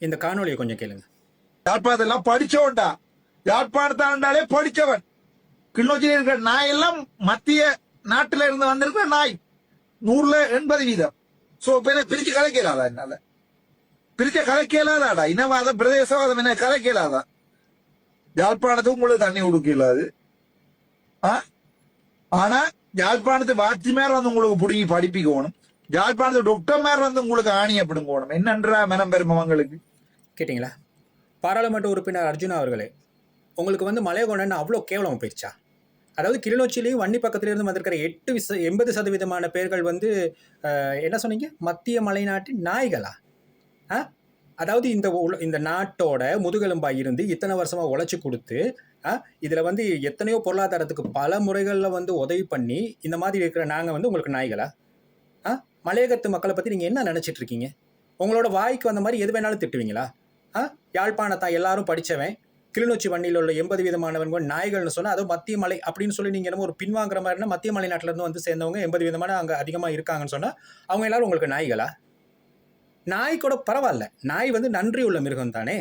இந்த காணொலியை கொஞ்சம் கேளுங்க. யாழ்ப்பாணத்தெல்லாம் படிச்சவன்டா. யாழ்ப்பாணத்தாண்டாலே படிச்சவன். கிளிநொச்சியில் இருக்கிற நாய் எல்லாம் மத்திய நாட்டில இருந்து வந்திருக்கிற நாய் 100% சோ பிரிச்சு கலைக்கலாதா? என்னால பிரிச்ச கலைக்கலாதாடா. இனவாதம் பிரதேசவாதம் என்ன கலைக்கலாதா? யாழ்ப்பாணத்துக்கு உங்களுக்கு தண்ணி கொடுக்க இல்லாது. ஆனா யாழ்ப்பாணத்து வாட்சிமார் வந்து உங்களுக்கு பிடிங்கி படிப்பிக்கணும். யாழ்ப்பாணத்து டாக்டர்மார் வந்து உங்களுக்கு ஆணிய பிடுங்கணும். என்னன்றா மனம் பெருமவங்களுக்கு. கேட்டிங்களா? பாராளுமன்ற உறுப்பினர் அர்ஜுனா அவர்களே, உங்களுக்கு வந்து மலையகொண்டன் அவ்வளோ கேவலம் போயிடுச்சா? அதாவது கிளிநொச்சிலையும் வன்னி பக்கத்திலிருந்து வந்திருக்கிற 80% பேர்கள் வந்து என்ன சொன்னீங்க? மத்திய மலைநாட்டின் நாய்களா? அதாவது இந்த நாட்டோட முதுகெலும்பாக இருந்து இத்தனை வருஷமாக உழைச்சி கொடுத்து இதில் வந்து எத்தனையோ பொருளாதாரத்துக்கு பல முறைகளில் வந்து உதவி பண்ணி இந்த மாதிரி இருக்கிற நாங்கள் வந்து உங்களுக்கு நாய்களா? மலையகத்து மக்களை பற்றி நீங்கள் என்ன நினச்சிட்டு இருக்கீங்க? உங்களோட வாய்க்கு வந்த மாதிரி எது வேணாலும் திட்டுவீங்களா? யாழ்ப்பாணத்தான் எல்லாரும் படித்தவன், கிளிநொச்சி வண்டியில் உள்ள 80% நாய்கள்னு சொன்னால் அதுவும் மத்திய மலை அப்படின்னு சொல்லி நீங்கள் என்னமோ ஒரு பின்வாங்குற மாதிரினா மத்திய மலை நாட்டிலேருந்து வந்து சேர்ந்தவங்க 80% அங்கே அதிகமாக இருக்காங்கன்னு சொன்னால் அவங்க எல்லாரும் உங்களுக்கு நாய்களா? நாய் கூட பரவாயில்ல, நாய் வந்து நன்றி உள்ள மிருகம் தானே,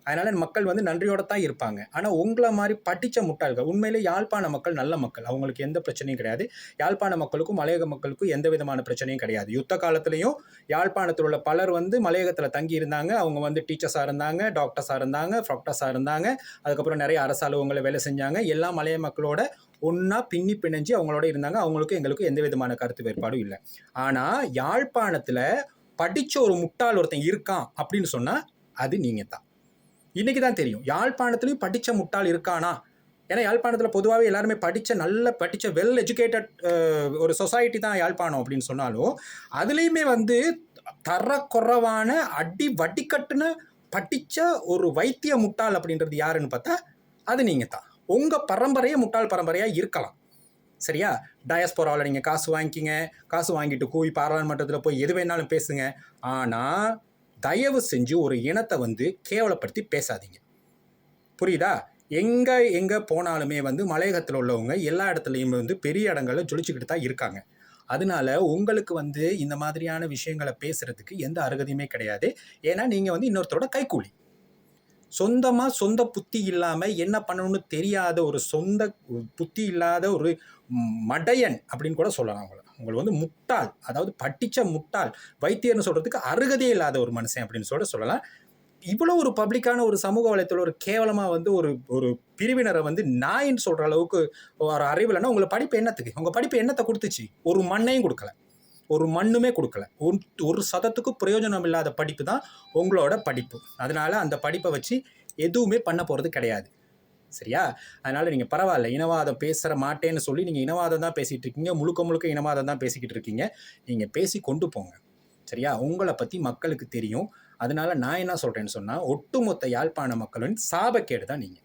அதனால் மக்கள் வந்து நன்றியோட தான் இருப்பாங்க. ஆனால் உங்களை மாதிரி படித்த முட்டாள்கள், உண்மையிலே யாழ்ப்பாண மக்கள் நல்ல மக்கள், அவங்களுக்கு எந்த பிரச்சனையும் கிடையாது. யாழ்ப்பாண மக்களுக்கும் மலையக மக்களுக்கும் எந்த விதமான பிரச்சனையும் கிடையாது. யுத்த காலத்துலேயும் யாழ்ப்பாணத்தில் உள்ள பலர் வந்து மலையகத்தில் தங்கி இருந்தாங்க. அவங்க வந்து டீச்சர்ஸாக இருந்தாங்க, டாக்டர்ஸாக இருந்தாங்க, ப்ராக்டர்ஸாக இருந்தாங்க. அதுக்கப்புறம் நிறைய அரசு அலுவலகங்களை வேலை செஞ்சாங்க. எல்லா மலைய மக்களோட ஒன்றா பின்னி பிணைஞ்சு அவங்களோட இருந்தாங்க. அவங்களுக்கும் எங்களுக்கும் எந்த விதமான கருத்து வேறுபாடும் இல்லை. ஆனால் யாழ்ப்பாணத்தில் படித்த ஒரு முட்டாள் ஒருத்தன் இருக்கான் அப்படின்னு சொன்னால் அது நீங்கள் தான். இன்றைக்கி தான் தெரியும் யாழ்ப்பாணத்துலேயும் படித்த முட்டாள் இருக்கானா. ஏன்னா யாழ்ப்பாணத்தில் பொதுவாகவே எல்லாருமே நல்ல படித்த வெல் எஜுகேட்டட் ஒரு சொசைட்டி தான் யாழ்ப்பாணம் அப்படின்னு சொன்னாலும் அதுலேயுமே வந்து தரக்குறைவான வட்டிக்கட்டுன்னு படித்த ஒரு வைத்திய முட்டாள் அப்படின்றது யாருன்னு பார்த்தா அது நீங்கள் தான். உங்கள் பரம்பரையே முட்டாள் பரம்பரையாக இருக்கலாம், சரியா? டயஸ்போராவில் நீங்கள் காசு வாங்கிக்கிங்க, காசு வாங்கிட்டு கூவி பாராளுமன்றத்தில் போய் எது வேணாலும் பேசுங்க. ஆனால் தயவு செஞ்சு ஒரு இனத்தை வந்து கேவலப்படுத்தி பேசாதீங்க, புரியுதா? எங்கே போனாலுமே வந்து மலையகத்தில் உள்ளவங்க எல்லா இடத்துலையும் வந்து பெரிய இடங்களில் ஜொலிச்சுக்கிட்டு தான் இருக்காங்க. அதனால உங்களுக்கு வந்து இந்த மாதிரியான விஷயங்களை பேசுகிறதுக்கு எந்த அருகதையுமே கிடையாது. ஏன்னா நீங்கள் வந்து இன்னொருத்தரோட கைக்கூலி. சொந்த புத்தி இல்லாமல் என்ன பண்ணணும்னு தெரியாத ஒரு சொந்த புத்தி இல்லாத ஒரு மடையன் அப்படின்னு கூட சொல்லலாம். உங்களை வந்து முட்டாள், அதாவது படித்த முட்டாள், வைத்தியர்னு சொல்கிறதுக்கு அருகதே இல்லாத ஒரு மனுஷன் அப்படின்னு சொல்லலாம். இவ்வளோ ஒரு பப்ளிக்கான ஒரு சமூக வலைத்தளம் ஒரு கேவலமாக வந்து ஒரு பிரிவினரை வந்து நாயின்னு சொல்கிற அளவுக்கு ஒரு அறிவு இல்லைன்னா உங்களை படிப்பு என்னத்துக்கு? உங்கள் படிப்பு என்னத்தை கொடுத்துச்சு? ஒரு மண்ணையும் கொடுக்கல, ஒரு மண்ணுமே கொடுக்கல. ஒரு சதத்துக்கு பிரயோஜனம் இல்லாத படிப்பு தான் உங்களோட படிப்பு. அதனால் அந்த படிப்பை வச்சு எதுவுமே பண்ண போகிறது கிடையாது, சரியா? அதனால் நீங்கள் பரவாயில்ல, இனவாதம் பேசுகிற மாட்டேன்னு சொல்லி நீங்கள் இனவாதம் தான் பேசிகிட்டு இருக்கீங்க, முழுக்க இனவாதம் தான் பேசிக்கிட்டு இருக்கீங்க. நீங்கள் பேசி கொண்டு போங்க, சரியா? உங்களை பற்றி மக்களுக்கு தெரியும். அதனால் நான் என்ன சொல்கிறேன்னு சொன்னால் ஒட்டுமொத்த யாழ்ப்பாண மக்களின் சாபக்கேடு தான் நீங்கள்.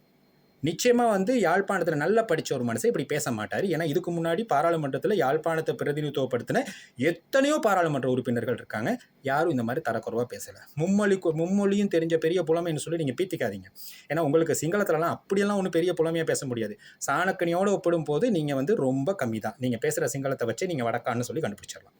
நிச்சயமாக வந்து யாழ்ப்பாணத்தில் நல்லா படித்த ஒரு மனுஷன் இப்படி பேச மாட்டார். ஏன்னா இதுக்கு முன்னாடி பாராளுமன்றத்தில் யாழ்ப்பாணத்தை பிரதிநிதித்துவப்படுத்தின எத்தனையோ பாராளுமன்ற உறுப்பினர்கள் இருக்காங்க. யாரும் இந்த மாதிரி தரக்குறைவாக பேசலை. மும்மொழியும் தெரிஞ்ச பெரிய புலமைன்னு சொல்லி நீங்கள் பீத்திக்காதீங்க. ஏன்னா உங்களுக்கு சிங்களத்துலலாம் அப்படியெல்லாம் ஒன்றும் பெரிய புலமையாக பேச முடியாது. சாணக்கனியோடு ஒப்பிடும் போது நீங்கள் வந்து ரொம்ப கம்மி தான். நீங்கள் பேசுகிற சிங்களத்தை வச்சு நீங்கள் வடக்கான்னு சொல்லி கண்டுபிடிச்சிடலாம்.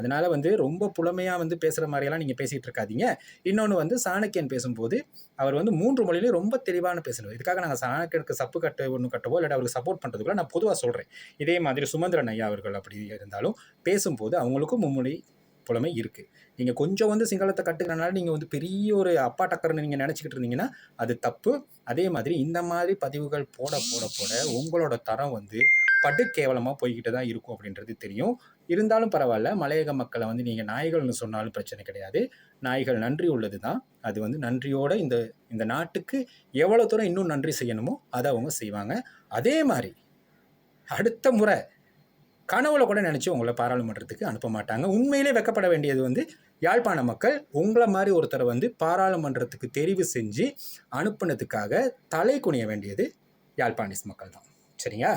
அதனால் வந்து ரொம்ப புலமையாக வந்து பேசுகிற மாதிரியெல்லாம் நீங்கள் பேசிகிட்டு இருக்காதீங்க. இன்னொன்று வந்து சாணக்கியன் பேசும்போது அவர் வந்து 3 மொழியிலையும் ரொம்ப தெளிவான பேசணும். இதுக்காக நாங்கள் சாணக்கியனுக்கு சப்பு கட்டவோ இல்லாட்டி அவருக்கு சப்போர்ட் பண்ணுறதுக்குள்ள நான் பொதுவாக சொல்கிறேன். இதே மாதிரி சுமந்திரன் ஐயா அவர்கள் அப்படி இருந்தாலும் பேசும்போது அவங்களுக்கும் மும்மொழி புலமை இருக்குது. நீங்கள் கொஞ்சம் வந்து சிங்களத்தை கட்டுக்கிறனால நீங்கள் வந்து பெரிய ஒரு அப்பா டக்கர்னு நீங்கள் நினச்சிக்கிட்டு இருந்தீங்கன்னா அது தப்பு. அதே மாதிரி இந்த மாதிரி பதிவுகள் போட உங்களோட தரம் வந்து படு கேவலமாக போய்கிட்டு தான் இருக்கும் அப்படின்றது தெரியும். இருந்தாலும் பரவாயில்ல, மலையக மக்களை வந்து நீங்கள் நாய்கள்னு சொன்னாலும் பிரச்சனை கிடையாது. நாய்கள் நன்றி உள்ளது தான். அது வந்து நன்றியோடு இந்த நாட்டுக்கு எவ்வளோ தூரம் இன்னும் நன்றி செய்யணுமோ அதை அவங்க செய்வாங்க. அதே மாதிரி அடுத்த முறை கனவுல கூட நினச்சி உங்களை பாராளுமன்றத்துக்கு அனுப்ப மாட்டாங்க. உண்மையிலே வெக்கப்பட வேண்டியது வந்து யாழ்ப்பாண மக்கள் உங்களை மாதிரி ஒருத்தரை வந்து பாராளுமன்றத்துக்கு தெரிவு செஞ்சு அனுப்புனதுக்காக தலை குனிய வேண்டியது யாழ்ப்பாணீஸ் மக்கள் தான், சரிங்களா?